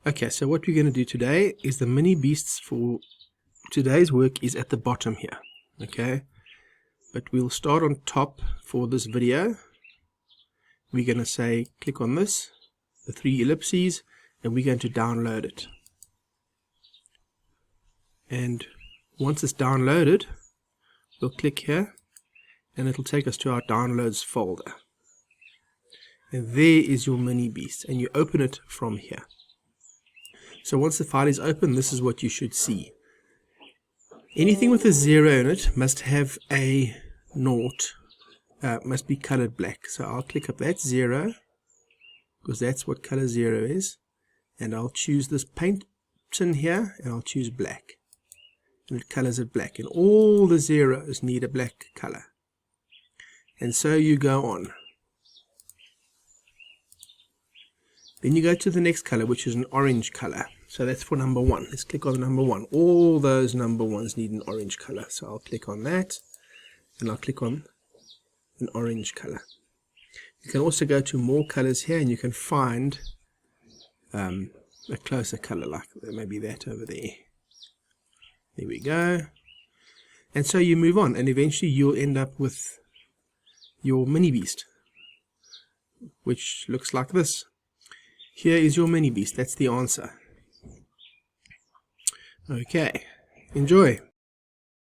Okay, so what we're going to do today is the mini beasts for today's work is at the bottom here. Okay, but we'll start on top for this video. We're going to say click on this, the 3 ellipses, and we're going to download it. And once it's downloaded, we'll click here and it'll take us to our downloads folder. And there is your mini beast, and you open it from here. So once the file is open, this is what you should see. Anything with a 0 in it must have a 0, must be colored black. So I'll click up that 0 because that's what color 0 is, and I'll choose this paint tin here and I'll choose black, and it colors it black, and all the zeros need a black color, and so you go on. Then you go to the next color, which is an orange color. So that's for number 1. Let's click on number 1. All those number 1s need an orange color. So I'll click on that, and I'll click on an orange color. You can also go to more colors here, and you can find a closer color, like maybe that over there. There we go. And so you move on, and eventually you'll end up with your mini beast, which looks like this. Here is your mini beast. That's the answer. Okay, enjoy.